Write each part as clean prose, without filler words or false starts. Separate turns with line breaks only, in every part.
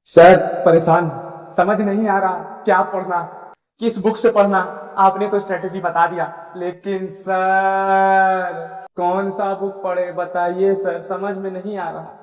Sir परेशान, समझ नहीं आ रहा क्या पढ़ना, किस बुक से पढ़ना। आपने तो स्ट्रेटेजी बता दिया, लेकिन सर कौन सा बुक पढ़े बताइए सर, समझ में नहीं आ रहा।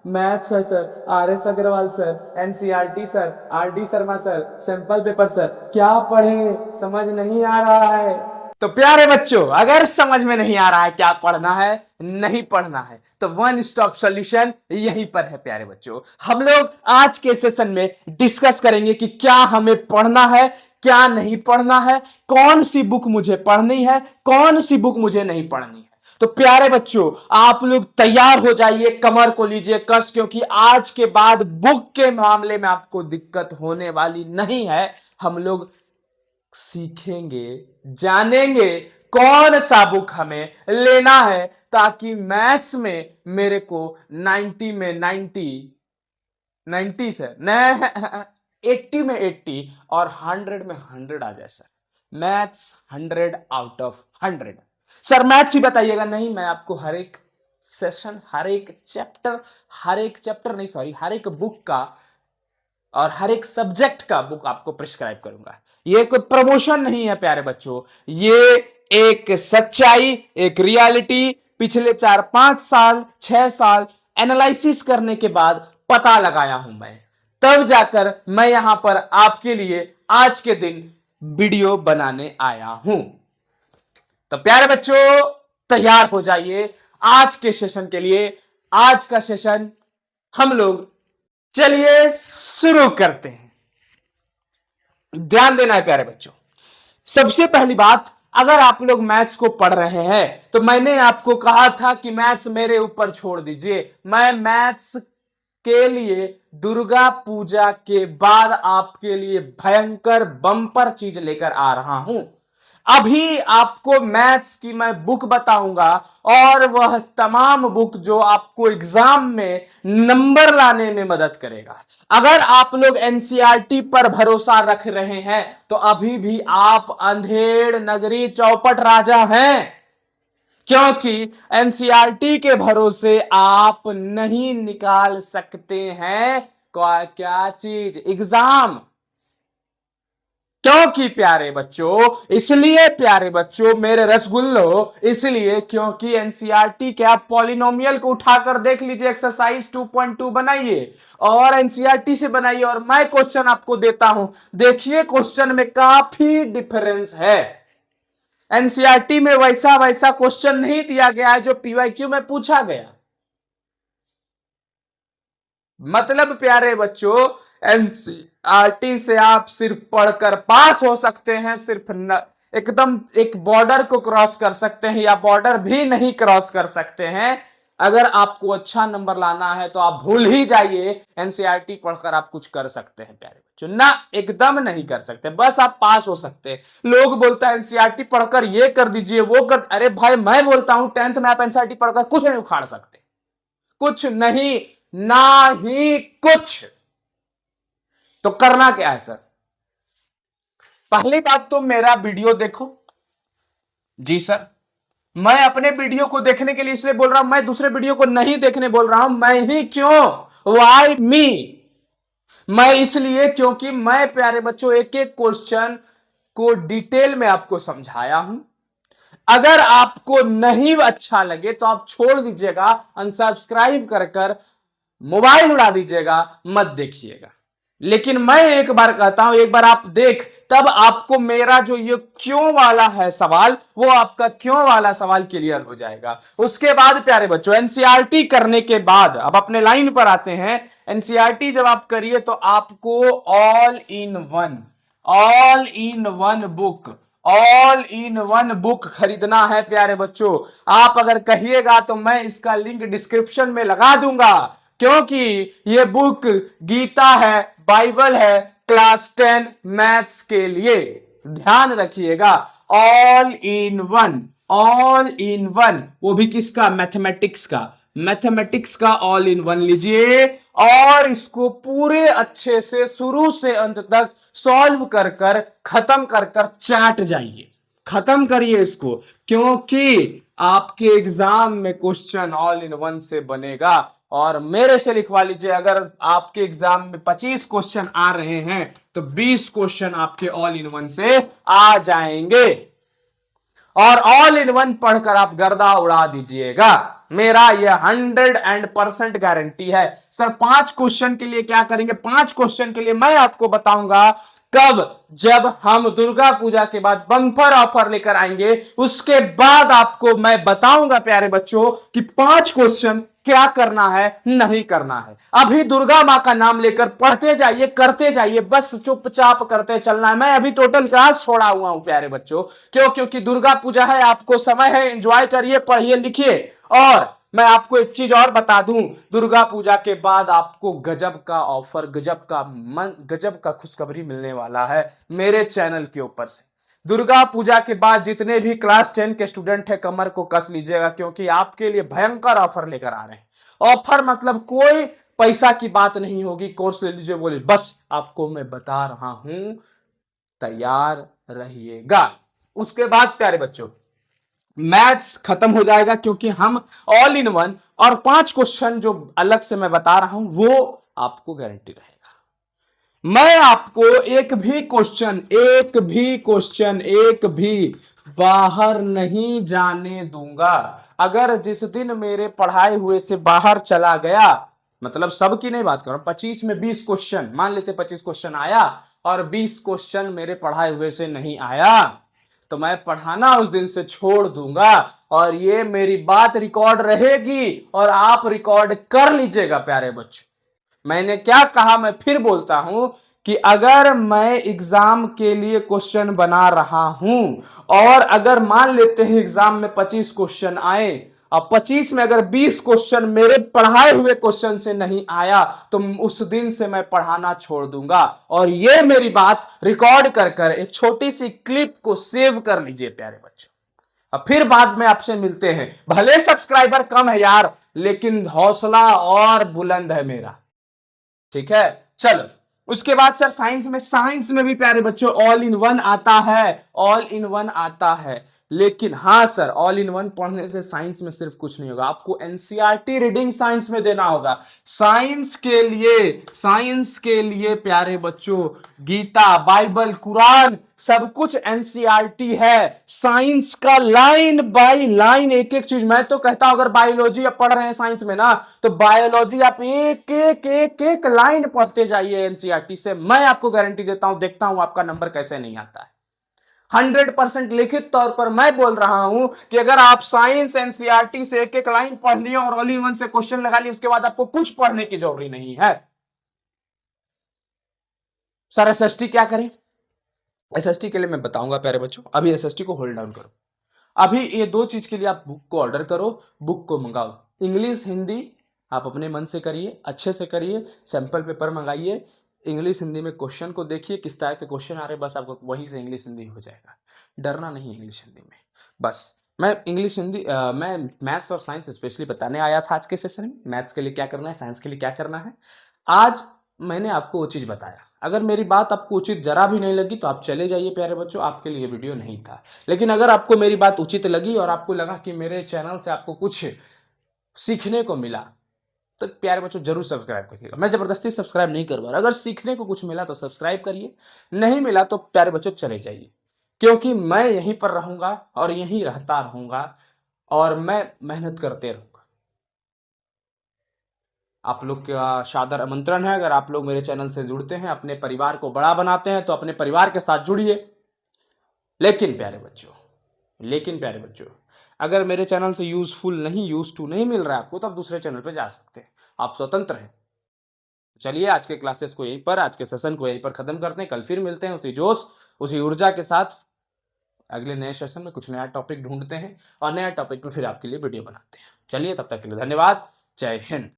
मैथ्स है sir, R S Agrawal sir, NCERT sir, R D Sharma sir, sample paper sir, क्या पढ़े समझ नहीं आ रहा है। तो प्यारे बच्चों, अगर समझ में नहीं आ रहा है क्या पढ़ना है, नहीं पढ़ना है, तो वन स्टॉप सॉल्यूशन यहीं पर है। प्यारे बच्चों, हम लोग आज के सेशन में डिस्कस करेंगे कि क्या हमें पढ़ना है, क्या नहीं पढ़ना है, कौन सी बुक मुझे पढ़नी है, कौन सी बुक मुझे नहीं पढ़नी है। तो प्यारे बच्चों, आप लोग तैयार हो जाइए, कमर को लीजिए कस, क्योंकि आज के बाद बुक के मामले में आपको दिक्कत होने वाली नहीं है। हम लोग सीखेंगे, जानेंगे कौन सा बुक हमें लेना है, ताकि मैथ्स में मेरे को 90 में 90, 90 से न 80 में 80 और 100 में 100 आ जाए sir. Maths 100 out of 100। Sir maths ही बताइएगा, नहीं मैं आपको हर एक सेशन, हर एक चैप्टर नहीं सॉरी, हर एक बुक का और हर एक सब्जेक्ट का बुक आपको प्रिस्क्राइब करूंगा। ये कोई प्रमोशन नहीं है प्यारे बच्चों, ये एक सच्चाई, एक रियलिटी, पिछले 4 5 साल 6 साल एनालिसिस करने के बाद पता लगाया हूं मैं, तब जाकर मैं यहां पर आपके लिए आज के दिन वीडियो बनाने आया हूं। तो प्यारे बच्चों, तैयार हो जाइए आज के सेशन के लिए। आज का सेशन हम लोग, चलिए शुरू करते हैं। ध्यान देना है प्यारे बच्चों, सबसे पहली बात, अगर आप लोग मैथ्स को पढ़ रहे हैं तो मैंने आपको कहा था कि मैथ्स मेरे ऊपर छोड़ दीजिए। मैं मैथ्स के लिए दुर्गा पूजा के बाद आपके लिए भयंकर बम्पर चीज लेकर आ रहा हूं। अभी आपको मैथ्स की मैं बुक बताऊंगा, और वह तमाम बुक जो आपको एग्जाम में नंबर लाने में मदद करेगा। अगर आप लोग एनसीईआरटी पर भरोसा रख रहे हैं तो अभी भी आप अंधेड़ नगरी चौपट राजा हैं, क्योंकि एनसीईआरटी के भरोसे आप नहीं निकाल सकते हैं क्या चीज, एग्जाम। क्योंकि प्यारे बच्चों, इसलिए प्यारे बच्चों मेरे रसगुल्लो, इसलिए क्योंकि एनसीईआरटी के आप पॉलिनोमियल को उठाकर देख लीजिए, एक्सरसाइज 2.2 बनाइए और एनसीईआरटी से बनाइए, और मैं क्वेश्चन आपको देता हूं, देखिए क्वेश्चन में काफी डिफरेंस है। एनसीईआरटी में वैसा वैसा क्वेश्चन नहीं दिया गया है जो पीवाईक्यू में पूछा गया। मतलब प्यारे बच्चों, एनसीईआरटी से आप सिर्फ पढ़कर पास हो सकते हैं, सिर्फ एकदम एक बॉर्डर को क्रॉस कर सकते हैं, या बॉर्डर भी नहीं क्रॉस कर सकते हैं। अगर आपको अच्छा नंबर लाना है तो आप भूल ही जाइए, एनसीईआरटी पढ़कर आप कुछ कर सकते हैं प्यारे बच्चों ना, एकदम नहीं कर सकते, बस आप पास हो सकते हैं। लोग बोलते हैं एनसीईआरटी पढ़कर ये कर दीजिए वो कर, अरे भाई मैं बोलता हूं 10th में आप एनसीईआरटी पढ़कर कुछ नहीं उखाड़ सकते, कुछ नहीं, ना ही कुछ। तो करना क्या है सर, पहली बात तो मेरा वीडियो देखो। जी सर, मैं अपने वीडियो को देखने के लिए इसलिए बोल रहा हूं, मैं दूसरे वीडियो को नहीं देखने बोल रहा हूं। मैं ही क्यों, वाई मी, मैं इसलिए क्योंकि मैं प्यारे बच्चों एक एक क्वेश्चन को डिटेल में आपको समझाया हूं। अगर आपको नहीं अच्छा लगे तो आप छोड़ दीजिएगा, अनसब्सक्राइब कर कर मोबाइल उड़ा दीजिएगा, मत देखिएगा। लेकिन मैं एक बार कहता हूं, एक बार आप देख, तब आपको मेरा जो ये क्यों वाला है सवाल, वो आपका क्यों वाला सवाल क्लियर हो जाएगा। उसके बाद प्यारे बच्चों, एनसीईआरटी करने के बाद अब अपने लाइन पर आते हैं। एनसीईआरटी जब आप करिए तो आपको ऑल इन वन बुक खरीदना है प्यारे बच्चों। आप अगर कहिएगा तो मैं इसका लिंक डिस्क्रिप्शन में लगा दूंगा, क्योंकि ये बुक गीता है, बाइबल है क्लास 10 मैथ्स के लिए। ध्यान रखिएगा, ऑल इन वन, वो भी किसका, मैथमेटिक्स का ऑल इन वन लीजिए, और इसको पूरे अच्छे से शुरू से अंत तक सॉल्व कर कर खत्म कर कर चाट जाइए, खत्म करिए इसको, क्योंकि आपके एग्जाम में क्वेश्चन ऑल इन वन से बनेगा। और मेरे से लिखवा लीजिए। अगर आपके एग्जाम में 25 क्वेश्चन आ रहे हैं तो 20 क्वेश्चन आपके ऑल इन वन से आ जाएंगे और ऑल इन वन पढ़कर आप गर्दा उड़ा दीजिएगा। मेरा यह 100% गारंटी है। सर 5 क्वेश्चन के लिए क्या करेंगे? 5 क्वेश्चन के लिए मैं आपको बताऊंगा कब, जब हम दुर्गा पूजा के बाद बम्पर ऑफर लेकर आएंगे। उसके बाद आपको मैं बताऊंगा प्यारे बच्चों कि 5 क्वेश्चन क्या करना है, नहीं करना है। अभी दुर्गा मां का नाम लेकर पढ़ते जाइए, करते जाइए, बस चुपचाप करते चलना है। मैं अभी टोटल क्लास छोड़ा हुआ हूं प्यारे बच्चों। क्यों? क्योंकि दुर्गा पूजा है, आपको समय है, एंजॉय करिए, पढ़िए, लिखिए। और मैं आपको एक चीज और बता दूं, दुर्गा पूजा के बाद आपको गजब का ऑफर, गजब का खुशखबरी मिलने वाला है मेरे चैनल के ऊपर से। दुर्गा पूजा के बाद जितने भी क्लास 10 के स्टूडेंट है, कमर को कस लीजिएगा, क्योंकि आपके लिए भयंकर ऑफर लेकर आ रहे हैं। ऑफर मतलब कोई पैसा की बात नहीं होगी, कोर्स ले लीजिए बोले, बस आपको मैं बता रहा हूं, तैयार रहिएगा। उसके बाद प्यारे बच्चों मैथ्स खत्म हो जाएगा, क्योंकि हम ऑल इन वन और 5 क्वेश्चन जो अलग से मैं बता रहा हूं वो आपको गारंटी रहेगा। मैं आपको एक भी बाहर नहीं जाने दूंगा। अगर जिस दिन मेरे पढ़ाए हुए से बाहर चला गया, मतलब सबकी नहीं बात कर रहा हूं, 25 में 20 क्वेश्चन मान लेते, 25 क्वेश्चन आया और 20 क्वेश्चन मेरे पढ़ाए हुए से नहीं आया, तो मैं पढ़ाना उस दिन से छोड़ दूंगा और ये मेरी बात रिकॉर्ड रहेगी और आप रिकॉर्ड कर लीजिएगा प्यारे बच्चों। मैंने क्या कहा, मैं फिर बोलता हूं कि अगर मैं एग्जाम के लिए क्वेश्चन बना रहा हूं और अगर मान लेते हैं एग्जाम में 25 क्वेश्चन आए और 25 में अगर 20 क्वेश्चन मेरे पढ़ाए हुए क्वेश्चन से नहीं आया, तो उस दिन से मैं पढ़ाना छोड़ दूंगा। और ये मेरी बात रिकॉर्ड कर एक छोटी सी क्लिप को सेव कर लीजिए प्यारे बच्चों। अब फिर बाद में आपसे मिलते हैं। भले सब्सक्राइबर कम है यार, लेकिन हौसला और बुलंद है मेरा, ठीक है। चलो उसके बाद सर साइंस में भी प्यारे बच्चों ऑल इन वन आता है, ऑल इन वन आता है। लेकिन हाँ सर, ऑल इन वन पढ़ने से साइंस में सिर्फ कुछ नहीं होगा, आपको एनसीईआरटी रीडिंग साइंस में देना होगा। साइंस के लिए प्यारे बच्चों गीता, बाइबल, कुरान सब कुछ एनसीईआरटी है। साइंस का लाइन बाय लाइन एक एक चीज, मैं तो कहता हूं अगर बायोलॉजी आप पढ़ रहे हैं साइंस में ना, तो बायोलॉजी आप एक लाइन पढ़ते जाइए एनसीईआरटी से। मैं आपको गारंटी देता हूं, देखता हूं आपका नंबर कैसे नहीं आता है। 100% लिखित तौर पर मैं बोल रहा हूं कि अगर आप साइंस एनसीईआरटी से एक एक लाइन पढ़ लिए और ऑल इन वन से क्वेश्चन लगा लिए, उसके बाद आपको कुछ पढ़ने की जरूरत नहीं है। सर एसएसटी क्या करें? एसएसटी के लिए मैं बताऊंगा प्यारे बच्चों। अभी एसएसटी को होल्ड डाउन करो। अभी ये 2 चीज के लिए आप बुक को ऑर्डर करो, बुक को मंगाओ। इंग्लिश हिंदी आप अपने मन से करिए, अच्छे से करिए, सैंपल पेपर मंगाइए। इंग्लिश हिंदी में क्वेश्चन को देखिए किस तरह के क्वेश्चन आ रहे हैं, बस आपको वहीं से इंग्लिश हिंदी हो जाएगा। डरना नहीं इंग्लिश हिंदी में। बस मैं मैथ्स और साइंस स्पेशली बताने आया था आज के सेशन में। मैथ्स के लिए क्या करना है, साइंस के लिए क्या करना है, आज मैंने आपको वो चीज बताया। अगर मेरी बात आपको उचित जरा भी नहीं लगी तो आप चले जाइए प्यारे बच्चों, आपके लिए वीडियो नहीं था। लेकिन अगर आपको मेरी बात उचित लगी और आपको लगा कि मेरे चैनल से आपको कुछ सीखने को मिला, तो प्यारे बच्चों जरूर सब्सक्राइब करिएगा। मैं जबरदस्ती सब्सक्राइब नहीं करवा रहा, अगर सीखने को कुछ मिला तो सब्सक्राइब करिए, नहीं मिला तो प्यारे बच्चों चले जाइए। क्योंकि मैं यहीं पर रहूंगा और यहीं रहता रहूंगा और मैं मेहनत करते रहूंगा। आप लोग का सादर आमंत्रण है, अगर आप लोग मेरे चैनल से जुड़ते हैं, अपने परिवार को बड़ा बनाते हैं, तो अपने परिवार के साथ जुड़िए। लेकिन प्यारे बच्चों अगर मेरे चैनल से यूज टू नहीं मिल रहा है आपको, तो आप दूसरे चैनल पे जा सकते हैं, आप स्वतंत्र हैं। चलिए आज के क्लासेस को यहीं पर, आज के सेशन को यहीं पर खत्म करते हैं। कल फिर मिलते हैं उसी जोश उसी ऊर्जा के साथ। अगले नए सेशन में कुछ नया टॉपिक ढूंढते हैं और नया टॉपिक पे फिर आपके लिए वीडियो बनाते हैं। चलिए तब तक के लिए धन्यवाद। जय हिंद।